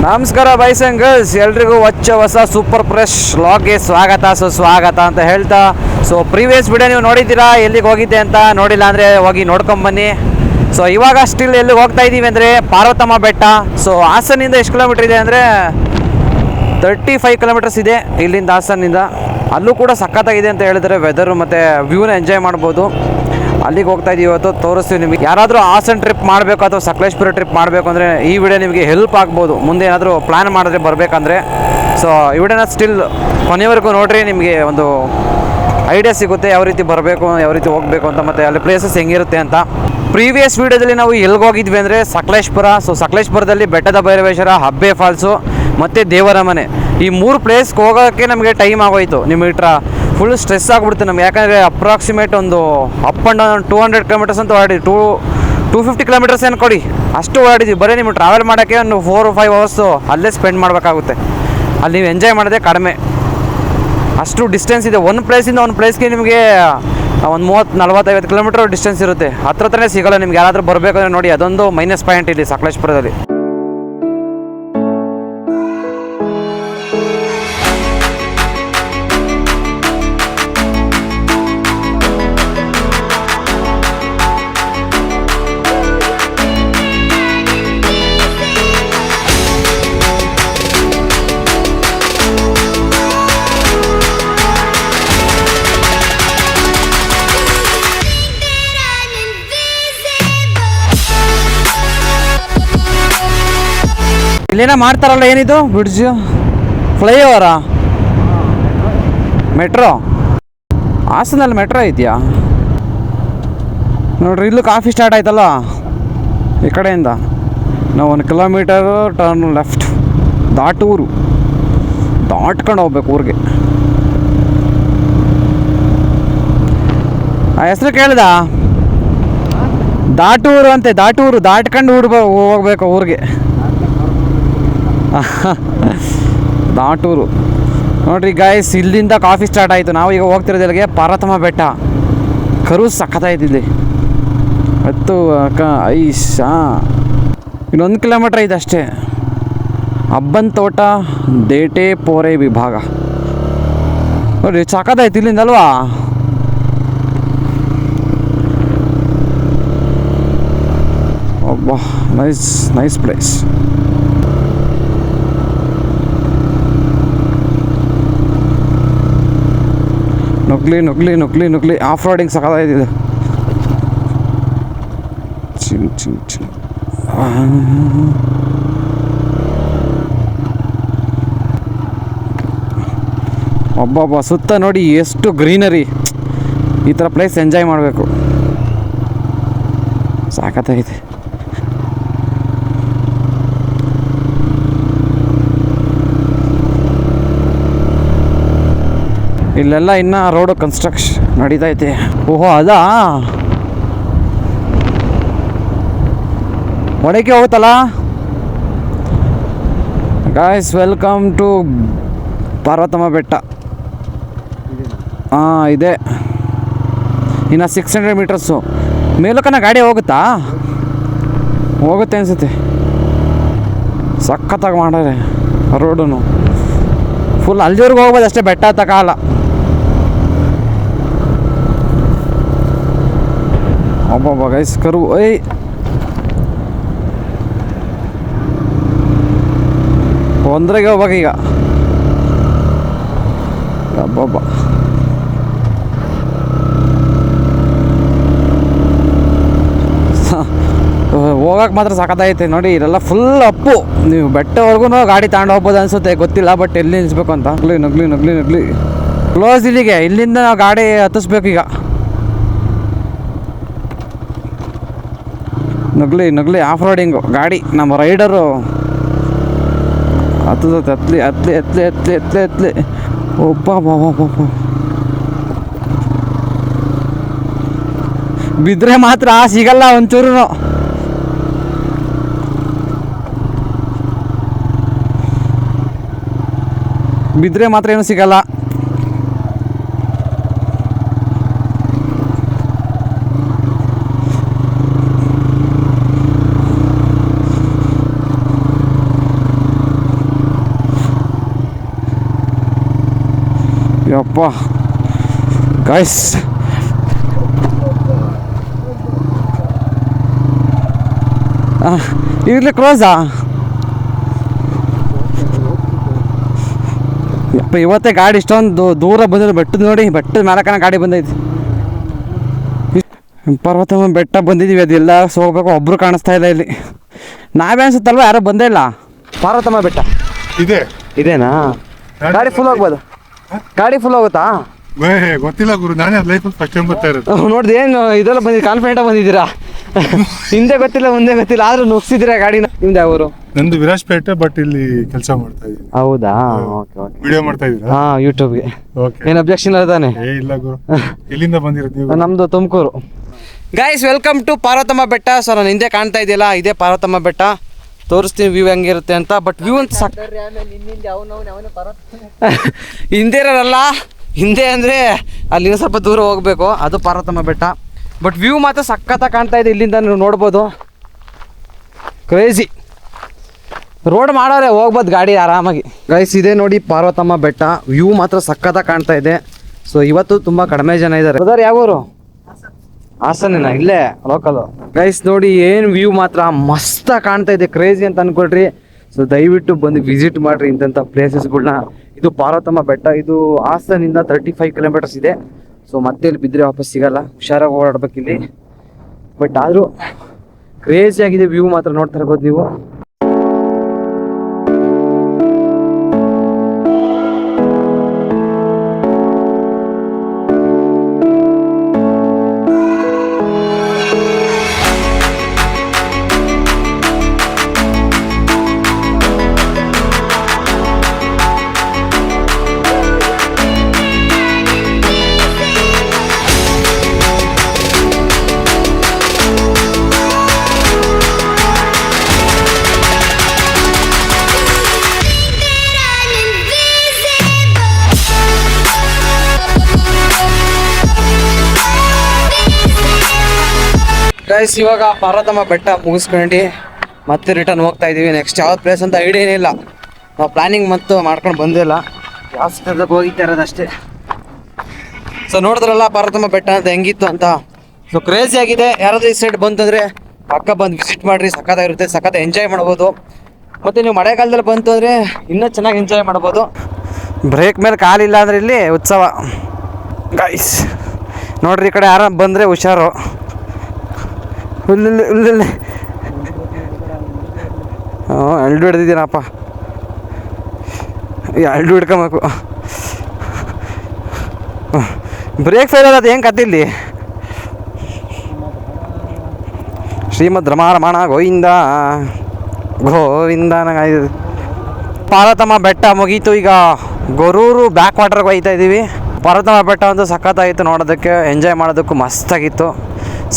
ನಮಸ್ಕಾರ boys and girls, ಎಲ್ರಿಗೂ ಹೊಸ ಸೂಪರ್ ಫ್ರೆಶ್ ವ್ಲಾಗ್ಗೆ ಸ್ವಾಗತ ಅಂತ ಹೇಳ್ತಾ, ಪ್ರೀವಿಯಸ್ ವಿಡಿಯೋ ನೀವು ನೋಡಿದ್ದೀರಾ, ಎಲ್ಲಿಗೆ ಹೋಗಿದ್ದೆ ಅಂತ. ನೋಡಿಲ್ಲ ಅಂದರೆ ಹೋಗಿ ನೋಡ್ಕೊಂಬನ್ನಿ. ಇವಾಗ ಸ್ಟಿಲ್ ಎಲ್ಲಿಗೆ ಹೋಗ್ತಾ ಇದ್ದೀವಿ ಅಂದರೆ ಪಾರ್ವತಮ್ಮ ಬೆಟ್ಟ. ಹಾಸನಿಂದ ಎಷ್ಟು ಕಿಲೋಮೀಟ್ರ್ ಇದೆ ಅಂದರೆ 35 ಕಿಲೋಮೀಟರ್ಸ್ ಇದೆ ಇಲ್ಲಿಂದ, ಹಾಸನಿಂದ. ಅಲ್ಲೂ ಕೂಡ ಸಖತ್ತಾಗಿದೆ ಅಂತ ಹೇಳಿದರೆ ವೆದರು ಮತ್ತು ವ್ಯೂನ ಎಂಜಾಯ್ ಮಾಡ್ಬೋದು. ಅಲ್ಲಿಗೆ ಹೋಗ್ತಾ ಇದ್ದೀವಿ ಇವತ್ತು, ತೋರಿಸ್ತೀವಿ ನಿಮಗೆ. ಯಾರಾದರೂ ಹಾಸನ್ ಟ್ರಿಪ್ ಮಾಡಬೇಕು ಅಥವಾ ಸಕಲೇಶ್ಪುರ ಟ್ರಿಪ್ ಮಾಡಬೇಕು ಅಂದರೆ ಈ ವಿಡಿಯೋ ನಿಮಗೆ ಹೆಲ್ಪ್ ಆಗ್ಬೋದು, ಮುಂದೆ ಏನಾದರೂ ಪ್ಲ್ಯಾನ್ ಮಾಡಿದ್ರೆ ಬರಬೇಕಂದ್ರೆ. ಈ ವಿಡಿಯೋನ ಸ್ಟಿಲ್ ಕೊನೆಯವರೆಗೂ ನೋಡಿರಿ, ನಿಮಗೆ ಒಂದು ಐಡಿಯಾ ಸಿಗುತ್ತೆ ಯಾವ ರೀತಿ ಬರಬೇಕು, ಯಾವ ರೀತಿ ಹೋಗಬೇಕು ಅಂತ, ಮತ್ತು ಅಲ್ಲಿ ಪ್ಲೇಸಸ್ ಹೆಂಗಿರುತ್ತೆ ಅಂತ. ಪ್ರೀವಿಯಸ್ ವೀಡಿಯೋದಲ್ಲಿ ನಾವು ಎಲ್ಲಿಗೆ ಹೋಗಿದ್ವಿ ಅಂದರೆ ಸಕಲೇಶ್ಪುರ. ಸಕಲೇಶ್ಪುರದಲ್ಲಿ ಬೆಟ್ಟದ ಭೈರವೇಶ್ವರ, ಹಬ್ಬೆ ಫಾಲ್ಸು ಮತ್ತು ದೇವರ ಮನೆ, ಈ 3 ಪ್ಲೇಸ್ಗೆ ಹೋಗೋಕ್ಕೆ ನಮಗೆ ಟೈಮ್ ಆಗೋಯಿತು. ನಿಮಗೆ ಫುಲ್ ಸ್ಟ್ರೆಸ್ ಆಗಿಬಿಡುತ್ತೆ ನಮ್ಗೆ. ಯಾಕಂದರೆ ಅಪ್ರಾಕ್ಸಿಮೇಟ್ ಒಂದು ಅಪ್ ಆ್ಯಂಡ್ ಡೌನ್ 200 ಕಿಲೋಮೀಟರ್ಸ್ ಅಂತ ಓಡಿದ್ವಿ. 250 ಕಿಲೋಮೀಟರ್ಸ್ ಏನು ಕೊಡಿ ಅಷ್ಟು ಓಡಿದ್ವಿ. ಬರೀ ನಿಮಗೆ ಟ್ರಾವೆಲ್ ಮಾಡೋಕ್ಕೆ ಒಂದು 4-5 ಅವರ್ಸು ಅಲ್ಲೇ ಸ್ಪೆಂಡ್ ಮಾಡಬೇಕಾಗುತ್ತೆ. ಅಲ್ಲಿ ನೀವು ಎಂಜಾಯ್ ಮಾಡೋದೇ ಕಡಿಮೆ, ಅಷ್ಟು ಡಿಸ್ಟೆನ್ಸ್ ಇದೆ. ಒಂದು ಪ್ಲೇಸಿಂದ ಒಂದು ಪ್ಲೇಸ್ಗೆ ನಿಮಗೆ ಒಂದು 30-40-50 ಕಿಲೋಮೀಟರ್ ಡಿಸ್ಟೆನ್ಸ್ ಇರುತ್ತೆ. ಹತ್ರನೇ ಸಿಗೋಲ್ಲ ನಿಮ್ಗೆ. ಯಾರಾದರೂ ಬರಬೇಕಂದ್ರೆ ನೋಡಿ, ಅದೊಂದು ಮೈನಸ್ ಪಾಯಿಂಟ್ ಇಲ್ಲಿ ಸಕಲೇಶ್ಪುರದಲ್ಲಿ. ಇಲ್ಲೇನೋ ಮಾಡ್ತಾರಲ್ಲ, ಏನಿದು ಬ್ರಿಡ್ಜ್, ಫ್ಲೈಓವರಾ, ಮೆಟ್ರೋ? ಹಾಸನಲ್ಲಿ ಮೆಟ್ರೋ ಇದೆಯಾ ನೋಡ್ರಿ. ಇಲ್ಲೂ ಕಾಫಿ ಸ್ಟಾರ್ಟ್ ಆಯ್ತಲ್ಲ ಈ ಕಡೆಯಿಂದ. ನಾವು 1 ಕಿಲೋಮೀಟರು ಟರ್ನ್ ಲೆಫ್ಟ್, ದಾಟೂರು ದಾಟ್ಕೊಂಡು ಹೋಗ್ಬೇಕು ಊರಿಗೆ. ಆ ಹೆಸರು ಕೇಳಿದ? ದಾಟೂರು ಅಂತೆ, ದಾಟೂರು ದಾಟ್ಕೊಂಡು ಹೋಗ್ಬೇಕು ಊರಿಗೆ. ದಾಟೂರು ನೋಡ್ರಿ ಗಾಯ್ಸ್, ಇಲ್ಲಿಂದ ಕಾಫಿ ಸ್ಟಾರ್ಟ್ ಆಯಿತು. ನಾವು ಈಗ ಹೋಗ್ತಿರೋದಲ್ಲಿಗೆ ಪಾರ್ವತಮ್ಮ ಬೆಟ್ಟ. ಕರು ಸಖತ್ತಾಯ್ತಿಲ್ಲಿ ಹತ್ತು ಐಸ್. ಇನ್ನೊಂದು ಕಿಲೋಮೀಟ್ರ್ ಇದೆ ಅಷ್ಟೇ. ಅಬ್ಬನ್ ತೋಟ ದೇಟೆ ಪೋರೆ ವಿಭಾಗ ನೋಡ್ರಿ, ಸಖತ್ತಾಯ್ತು ಇಲ್ಲಿಂದ ಅಲ್ವಾ? ಅಬ್ಬಾ, ನೈಸ್ ಪ್ಲೇಸ್. ನುಗ್ಲಿ ಆಫ್ ರೋಡಿಂಗ್ ಸಖತ್ತಾಗಿದೆ. ಒಬ್ಬೊಬ್ಬ ಸುತ್ತ ನೋಡಿ ಎಷ್ಟು ಗ್ರೀನರಿ. ಈ ಥರ ಪ್ಲೇಸ್ ಎಂಜಾಯ್ ಮಾಡಬೇಕು, ಸಾಕತ್ತಾಗಿದೆ. ಇಲ್ಲೆಲ್ಲ ಇನ್ನೂ ರೋಡು ಕನ್ಸ್ಟ್ರಕ್ಷನ್ ನಡೀತೈತೆ. ಓಹೋ, ಅದಾ ಒಳಗೆ ಹೋಗುತ್ತಲ್ಲ. ಗಾಯ್ಸ್, ವೆಲ್ಕಮ್ ಟು ಪಾರ್ವತಮ್ಮ ಬೆಟ್ಟ. ಇದೆ ಇನ್ನು 600 ಮೀಟರ್ಸು. ಮೇಲಕ್ಕನ ಗಾಡಿ ಹೋಗುತ್ತಾ? ಹೋಗುತ್ತೆ ಅನಿಸುತ್ತೆ. ಸಖತ್ತಾಗಿ ಮಾಡಾರೆ ರೋಡನ್ನು. ಫುಲ್ ಅಲ್ಲಿವರೆಗೂ ಹೋಗ್ಬೋದು ಅಷ್ಟೇ, ಬೆಟ್ಟ ಹತ್ತಕ್ಕಾಗಲ್ಲ. ಒಬ್ಬೊಬ್ಬ ಗೈಸ್ ಕರು. ಒಂದ್ರಾಗೆ ಹೋಗ್ಬೇಕು ಈಗ. ಒಬ್ಬೊಬ್ಬ ಹೋಗಕ್ಕೆ ಮಾತ್ರ ಸಖತ್ತೈತೆ ನೋಡಿ. ಇಲ್ಲೆಲ್ಲ ಫುಲ್ ಅಪ್ಪು. ನೀವು ಬೆಟ್ಟವರೆಗೂ ಗಾಡಿ ತಗೊಂಡು ಹೋಗ್ಬೋದು ಅನಿಸುತ್ತೆ, ಗೊತ್ತಿಲ್ಲ. ಬಟ್ ಎಲ್ಲಿ ನಿಲ್ಲಿಸ್ಬೇಕು ಅಂತ. ನುಗ್ಲಿ ಕ್ಲೋಸ್ ಇಲ್ಲಿಗೆ. ಇಲ್ಲಿಂದ ನಾವು ಗಾಡಿ ಹತ್ತಿಸ್ಬೇಕು ಈಗ. ನುಗ್ಲಿ ಆಫ್ ರೋಡಿಂಗು ಗಾಡಿ. ನಮ್ಮ ರೈಡರು ಹತ್ತಲಿ. ಒಬ್ಬ ಬಿದ್ದರೆ ಮಾತ್ರ ಸಿಗಲ್ಲ ಒಂಚೂರು. ಬಿದ್ದರೆ ಮಾತ್ರ ಏನೂ ಸಿಗಲ್ಲ. ಯಪ್ಪ ಗೈಸ್, ಇರ್ಲಿ ಕ್ಲೋಸಾ? ಯಪ್ಪ ಇವತ್ತೇ ಗಾಡಿ ಇಷ್ಟೊಂದು ದೂರ ಬಂದಿದ್ದು. ಬೆಟ್ಟದ ನೋಡಿ, ಬೆಟ್ಟದ ಮೇಲಕ್ಕನ ಗಾಡಿ ಬಂದೈತಿ. ಪರ್ವತಮ್ಮ ಬೆಟ್ಟ ಬಂದಿದ್ದೀವಿ, ಅದೆಲ್ಲ ಹೋಗ್ಬೇಕು. ಒಬ್ಬರು ಕಾಣಿಸ್ತಾ ಇಲ್ಲ ಇಲ್ಲಿ. ನಾವೇ ಅನ್ಸುತ್ತಲ್ವ, ಯಾರೋ ಬಂದೇ ಇಲ್ಲ. ಪಾರ್ವತಮ್ಮ ಬೆಟ್ಟ ಇದೇನಾ? ಗಾಡಿ ಫುಲ್ ಹೋಗ್ಬೋದು? ಗಾಡಿ ಫುಲ್ ಹೋಗುತ್ತಾ? ಗೊತ್ತಿಲ್ಲ ಗುರು, ನಾನೇ ಲೈಫಲ್ಲಿ ಫಸ್ಟ್ ಟೈಮ್ ಬರ್ತಾ ಇರೋದು. ನೋಡ್ದು ಏನು ಇದೆಲ್ಲ ಬಂದಿದ್ದು, ಕಾನ್ಫಿಡೆಂಟ್ ಬಂದಿದ್ದೀರಾ? ಹಿಂದೆ ಗೊತ್ತಿಲ್ಲ ಮುಂದೆ ಗೊತ್ತಿಲ್ಲ, ಆದ್ರೂ ನುಗ್ಸಿದ್ದೀರಾ ಗಾಡಿನ. ನಿಮ್ದು ಯಾವ ಊರು? ನಂದು ವಿರಾಜ್ಪೇಟೆ, ಬಟ್ ಇಲ್ಲಿ ಕೆಲಸ ಮಾಡ್ತಾ ಇದ್ದೀನಿ. ಹೌದಾ? Okay okay. ವಿಡಿಯೋ ಮಾಡ್ತಾ ಇದ್ದೀರಾ? ಹಾ, ಯೂಟ್ಯೂಬ್ಗೆ. ಓಕೆ. ಏನು ಅಬ್ಜೆಕ್ಷನ್ ಇಲ್ಲದಾನೆ? ಇಲ್ಲ ಗುರು. ಎಲ್ಲಿಂದ ಬಂದಿರೋದು ನೀವು? ನಮ್ದು Tumakuru. Guys, welcome to Parvatamma Betta. So ನಾನು ಹಿಂದೆ ಕಾಣ್ತಾ ಇದೆಯಲ್ಲ, ಇದೇ ಪಾರ್ವತಮ್ಮ ಬೆಟ್ಟ. ತೋರಿಸ್ತೀನಿ ವ್ಯೂ ಹೆಂಗಿರುತ್ತೆ ಅಂತ. ಬಟ್ ವ್ಯೂ ಅಂತ ಹಿಂದೆ ಇರೋಲ್ಲ, ಹಿಂದೆ ಅಂದರೆ ಅಲ್ಲಿ ಸ್ವಲ್ಪ ದೂರ ಹೋಗಬೇಕು, ಅದು ಪಾರ್ವತಮ್ಮ ಬೆಟ್ಟ. ಬಟ್ ವ್ಯೂ ಮಾತ್ರ ಸಖತ್ತಾಗಿ ಕಾಣ್ತಾ ಇದೆ. ಇಲ್ಲಿಂದ ನೀವು ನೋಡ್ಬೋದು, ಕ್ರೇಜಿ. ರೋಡ್ ಮಾಡೋರೆ, ಹೋಗ್ಬೋದು ಗಾಡಿ ಆರಾಮಾಗಿ. ಗೈಸ್, ಇದೆ ನೋಡಿ ಪಾರ್ವತಮ್ಮ ಬೆಟ್ಟ. ವ್ಯೂ ಮಾತ್ರ ಸಖತ್ತಾಗಿ ಕಾಣ್ತಾ ಇದೆ. ಸೊ ಇವತ್ತು ತುಂಬ ಕಡಿಮೆ ಜನ ಇದ್ದಾರೆ. ಬ್ರದರ್ ಯಾವೂರು? ಹಾಸನ, ಇಲ್ಲೇ ಲೋಕಲು. ಗೈಸ್ ನೋಡಿ, ಏನು ವ್ಯೂ ಮಾತ್ರ ಮಸ್ತಾಗಿ ಕಾಣ್ತಾ ಇದೆ, ಕ್ರೇಜಿ ಅಂತ ಅನ್ಕೊಳ್ರಿ. ಸೊ ದಯವಿಟ್ಟು ಬಂದು ವಿಸಿಟ್ ಮಾಡಿರಿ ಇಂಥ ಪ್ಲೇಸಸ್ಗಳನ್ನ. ಇದು ಪಾರ್ವತಮ್ಮ ಬೆಟ್ಟ. ಇದು ಹಾಸನಿಂದ 35 ಕಿಲೋಮೀಟರ್ಸ್ ಇದೆ. ಸೊ ಮತ್ತೆ ಇಲ್ಲಿ ಬಿದ್ದರೆ ವಾಪಸ್ ಸಿಗಲ್ಲ, ಹುಷಾರಾಗಿ ಓಡಾಡ್ಬೇಕು ಇಲ್ಲಿ. ಬಟ್ ಆದರೂ ಕ್ರೇಜಿ ಆಗಿದೆ ವ್ಯೂ ಮಾತ್ರ, ನೋಡ್ತಾ ಇರ್ಬೋದು ನೀವು. ಗೈಸ್, ಇವಾಗ ಪಾರ್ವತಮ್ಮ ಬೆಟ್ಟ ಮುಗಿಸ್ಕೊಂಡು ಮತ್ತೆ ರಿಟರ್ನ್ ಹೋಗ್ತಾ ಇದೀವಿ. ನೆಕ್ಸ್ಟ್ ಯಾವ್ದು ಪ್ಲೇಸ್ ಅಂತ ಐಡಿಯಾ ಏನಿಲ್ಲ, ನಾವು ಪ್ಲಾನಿಂಗ್ ಮತ್ತು ಮಾಡ್ಕೊಂಡು ಬಂದಿಲ್ಲ, ಯಾವ ಸ್ಥಳಕ್ಕೆ ಹೋಗಿತ್ತಾ ಇರೋದಷ್ಟೇ. ಸೊ ನೋಡಿದ್ರಲ್ಲ ಪಾರ್ವತಮ್ಮ ಬೆಟ್ಟ ಅಂತ ಹೆಂಗಿತ್ತು ಅಂತ. ಸೊ ಕ್ರೇಜಿ ಆಗಿದೆ. ಯಾರಾದರೂ ಈ ಸೈಡ್ ಬಂತಂದರೆ ಪಕ್ಕ ಬಂದು ವಿಸಿಟ್ ಮಾಡಿರಿ, ಸಖತ್ತಾಗಿರುತ್ತೆ, ಸಖತ್ ಎಂಜಾಯ್ ಮಾಡ್ಬೋದು. ಮತ್ತು ನೀವು ಮಳೆಗಾಲದಲ್ಲಿ ಬಂತು ಅಂದರೆ ಇನ್ನೂ ಚೆನ್ನಾಗಿ ಎಂಜಾಯ್ ಮಾಡ್ಬೋದು. ಬ್ರೇಕ್ ಮೇಲೆ ಕಾಲಿಲ್ಲ ಅಂದರೆ ಇಲ್ಲಿ ಉತ್ಸವ. ಗೈಸ್ ನೋಡ್ರಿ, ಈ ಕಡೆ ಯಾರು ಬಂದರೆ ಹುಷಾರು. ಹುಲ್ಲು ಎಲ್ಡು ಹಿಡ್ದಿದ್ದೀನಪ್ಪ, ಎಲ್ಡು ಹಿಡ್ಕೊಬೇಕು. ಬ್ರೇಕ್ ಫೇಲ್ ಅದು ಹೆಂಗೆ ಕತ್ತಿಲ್ಲಿ. ಶ್ರೀಮದ್ ರಮಾರಮಣ ಗೋವಿಂದ ಗೋವಿಂದ. ನಂಗೆ ಪಾರ್ವತಮ್ಮ ಬೆಟ್ಟ ಮುಗೀತು. ಈಗ ಗೊರೂರು ಬ್ಯಾಕ್ ವಾಟರ್ಗೆ ಹೋಗ್ತಾ ಇದ್ದೀವಿ. ಪಾರ್ವತಮ್ಮ ಬೆಟ್ಟ ಅಂತೂ ಸಖತ್ತಾಗಿತ್ತು, ನೋಡೋದಕ್ಕೆ ಎಂಜಾಯ್ ಮಾಡೋದಕ್ಕೂ ಮಸ್ತಾಗಿತ್ತು.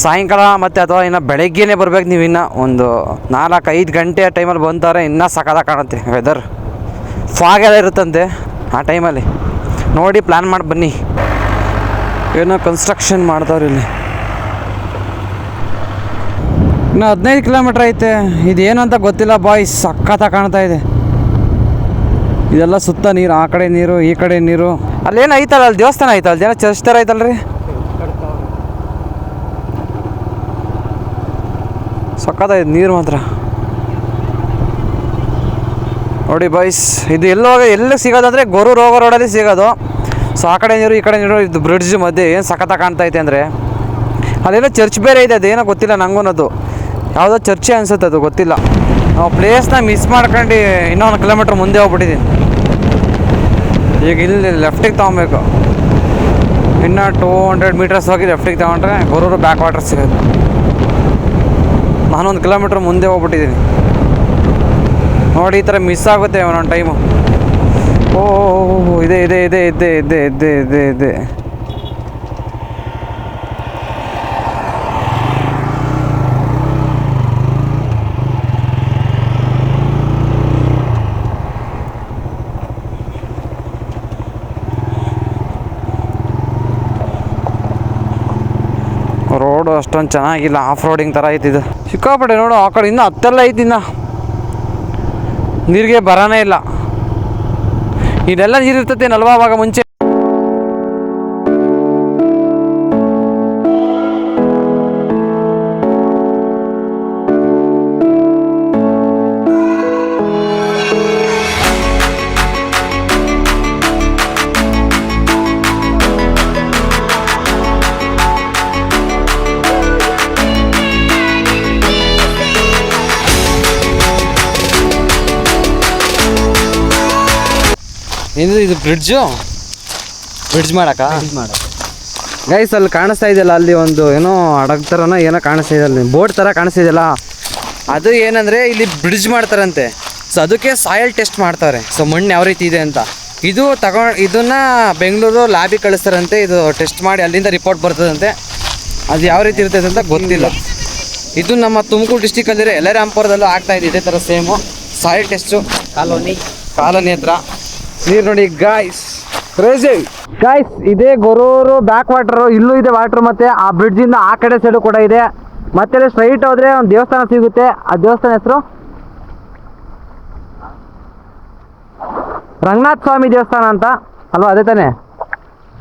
ಸಾಯಂಕಾಲ ಮತ್ತು ಅಥವಾ ಇನ್ನು ಬೆಳಗ್ಗೆನೇ ಬರ್ಬೇಕು ನೀವು. ಇನ್ನು ಒಂದು 4-5 ಗಂಟೆ ಟೈಮಲ್ಲಿ ಬಂತಾರೆ, ಇನ್ನೂ ಸಖತ್ತಾಗಿ ಕಾಣುತ್ತೆ ವೆದರ್. ಫಾಗ್ ಎಲ್ಲ ಇರುತ್ತಂತೆ ಆ ಟೈಮಲ್ಲಿ. ನೋಡಿ ಪ್ಲ್ಯಾನ್ ಮಾಡಿ ಬನ್ನಿ. ಏನೋ ಕನ್ಸ್ಟ್ರಕ್ಷನ್ ಮಾಡ್ತಾವ್ರಿ ಇಲ್ಲಿ. ಇನ್ನು 15 ಕಿಲೋಮೀಟ್ರ್ ಐತೆ. ಇದೇನು ಅಂತ ಗೊತ್ತಿಲ್ಲ ಬಾಯ್ಸ್, ಸಖತ್ತಾಗಿ ಕಾಣ್ತಾ ಇದೆ. ಇದೆಲ್ಲ ಸುತ್ತ ನೀರು, ಆ ಕಡೆ ನೀರು ಈ ಕಡೆ ನೀರು. ಅಲ್ಲೇನು ಐತಲ್ಲ, ಅಲ್ಲಿ ದೇವಸ್ಥಾನ ಐತಲ್ಲ, ಜನ ಚರ್ಚ್ ಥರ ಐತಲ್ರಿ, ಸಕ್ಕತ್ತಾಗಿದೆ ನೀರು ಮಾತ್ರ. ನೋಡಿ ಬಾಯ್ಸ್, ಇದು ಎಲ್ಲಿ ಸಿಗೋದಂದರೆ ಗೊರೂರು ಹೋಗೋ ರೋಡಲ್ಲಿ ಸಿಗೋದು. ಸೊ ಆ ಕಡೆ ನೀರು ಈ ಕಡೆ ನೀರು, ಇದು ಬ್ರಿಡ್ಜ್ ಮಧ್ಯೆ ಏನು ಸಖತ್ತಾಗಿ ಕಾಣ್ತಾ ಐತೆ ಅಂದರೆ. ಅಲ್ಲೆಲ್ಲ ಚರ್ಚ್ ಬೇರೆ ಇದೆ, ಅದೇನೋ ಗೊತ್ತಿಲ್ಲ ನನಗೂ. ಅದು ಯಾವುದೋ ಚರ್ಚೆ ಅನ್ಸುತ್ತೆ, ಅದು ಗೊತ್ತಿಲ್ಲ. ನಾವು ಪ್ಲೇಸ್ನ ಮಿಸ್ ಮಾಡ್ಕೊಂಡು ಇನ್ನೂ 1 ಕಿಲೋಮೀಟ್ರ್ ಮುಂದೆ ಹೋಗ್ಬಿಟ್ಟಿದ್ದೀನಿ. ಈಗ ಇಲ್ಲಿ ಲೆಫ್ಟಿಗೆ ತೊಗೊಬೇಕು. ಇನ್ನು 200 ಮೀಟರ್ಸ್ ಹೋಗಿ ಲೆಫ್ಟಿಗೆ ತೊಗೊಂಡ್ರೆ ಗೊರೂರು ಬ್ಯಾಕ್ ವಾಟರ್ ಸಿಗೋದು. ನಾನೊಂದು ಕಿಲೋಮೀಟ್ರ್ ಮುಂದೆ ಹೋಗ್ಬಿಟ್ಟಿದ್ದೀನಿ. ನೋಡಿ, ಈ ಥರ ಮಿಸ್ ಆಗುತ್ತೆ ಒಂದೊಂದು ಟೈಮು. ಓ ಇದೆ ಇದೆ ಇದೆ ಇದೆ ಇದೆ ಇದೆ ಇದೆ ಇದೆ. ರೋಡು ಅಷ್ಟೊಂದು ಚೆನ್ನಾಗಿಲ್ಲ, ಆಫ್ ರೋಡಿಂಗ್ ಥರ ಐತಿದು. ಸಿಕ್ಕಾಪಟ್ಟೆ ನೋಡು, ಆ ಕಡೆ ಇನ್ನೂ ಹತ್ತೆಲ್ಲ ಐತಿ. ಇನ್ನು ನೀರಿಗೆ ಬರೋನೇ ಇಲ್ಲ. ಇದೆಲ್ಲ ನೀರು ಇರ್ತೈತೆ ಅಲ್ವಾ ಅವಾಗ ಮುಂಚೆ. ಇದು ಬ್ರಿಡ್ಜ್ ಮಾಡಕ್ಕ ಗೈಸ್ ಅಲ್ಲಿ ಕಾಣಿಸ್ತಾ ಇದೆಯಲ್ಲ ಅಲ್ಲಿ ಒಂದು ಏನೋ ಹಡಗ್ ಥರನೋ ಏನೋ ಕಾಣಿಸ್ತಾ ಇದೆ ಅಲ್ಲಿ ಬೋಟ್ ಥರ ಕಾಣಿಸ್ತಿದೆಯಲ್ಲ ಅದು ಏನಂದರೆ ಇಲ್ಲಿ ಬ್ರಿಡ್ಜ್ ಮಾಡ್ತಾರಂತೆ. ಸೊ ಅದಕ್ಕೆ ಸಾಯಿಲ್ ಟೆಸ್ಟ್ ಮಾಡ್ತಾರೆ. ಸೊ ಮಣ್ಣು ಯಾವ ರೀತಿ ಇದೆ ಅಂತ ಇದನ್ನು ಬೆಂಗಳೂರು ಲ್ಯಾಬಿಗೆ ಕಳಿಸ್ತಾರಂತೆ. ಇದು ಟೆಸ್ಟ್ ಮಾಡಿ ಅಲ್ಲಿಂದ ರಿಪೋರ್ಟ್ ಬರ್ತದಂತೆ. ಅದು ಯಾವ ರೀತಿ ಇರ್ತದೆ ಅಂತ ಗೊತ್ತಿಲ್ಲ. ಇದು ನಮ್ಮ ತುಮಕೂರು ಡಿಸ್ಟಿಕಲ್ಲಿರೋ ಯಲ್ಲಾರಾಂಪುರದಲ್ಲೂ ಆಗ್ತಾ ಇದೆ ಇದೇ ಥರ ಸೇಮು ಸಾಯಿಲ್ ಟೆಸ್ಟು ಕಾಲೋನಿ ಹತ್ರ. ನೀರು ನೋಡಿ ಗಾಯ್ಸ್ ಇದೇ ಗೊರೂರು ಬ್ಯಾಕ್ ವಾಟರು. ಇಲ್ಲೂ ಇದೆ ವಾಟ್ರು, ಮತ್ತು ಆ ಬ್ರಿಡ್ಜಿಂದ ಆ ಕಡೆ ಸೈಡು ಕೂಡ ಇದೆ. ಮತ್ತೆ ಸ್ಟ್ರೈಟ್ ಹೋದರೆ ಒಂದು ದೇವಸ್ಥಾನ ಸಿಗುತ್ತೆ. ಆ ದೇವಸ್ಥಾನ ಹೆಸರು ರಂಗನಾಥ ಸ್ವಾಮಿ ದೇವಸ್ಥಾನ ಅಂತ ಅಲ್ವಾ? ಅದೇ ತಾನೇ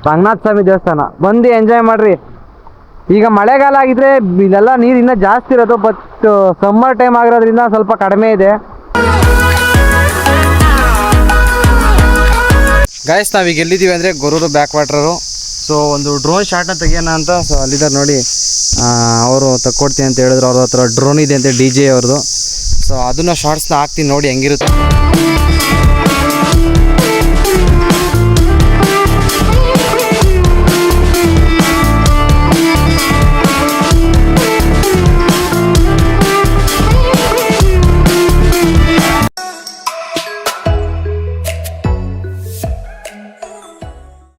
ರಂಗನಾಥ ಸ್ವಾಮಿ ದೇವಸ್ಥಾನ. ಬಂದು ಎಂಜಾಯ್ ಮಾಡಿರಿ. ಈಗ ಮಳೆಗಾಲ ಆಗಿದ್ರೆ ಇಲ್ಲೆಲ್ಲ ನೀರು ಇನ್ನೂ ಜಾಸ್ತಿ ಇರೋದು, ಬಟ್ ಸಮ್ಮರ್ ಟೈಮ್ ಆಗಿರೋದ್ರಿಂದ ಸ್ವಲ್ಪ ಕಡಿಮೆ ಇದೆ. ಗಾಯ್ಸ್ ನಾವೀಗ ಎಲ್ಲಿದ್ದೀವಿ ಅಂದರೆ ಗೊರೂರು ಬ್ಯಾಕ್ ವಾಟ್ರು. ಸೊ ಒಂದು ಡ್ರೋನ್ ಶಾಟ್ನ ತೆಗಿಯೋಣ ಅಂತ. ಸೊ ಅಲ್ಲಿದ್ದಾರೆ ನೋಡಿ, ಅವರು ತಕ್ಕೊಡ್ತೀನಿ ಅಂತ ಹೇಳಿದ್ರು. ಅವ್ರ ಹತ್ರ ಡ್ರೋನ್ ಇದೆ ಅಂತೆ DJ ಅವ್ರದ್ದು. ಸೊ ಅದನ್ನು ಶಾರ್ಟ್ಸ್ನ ಹಾಕ್ತೀನಿ ನೋಡಿ ಹೆಂಗಿರುತ್ತೆ.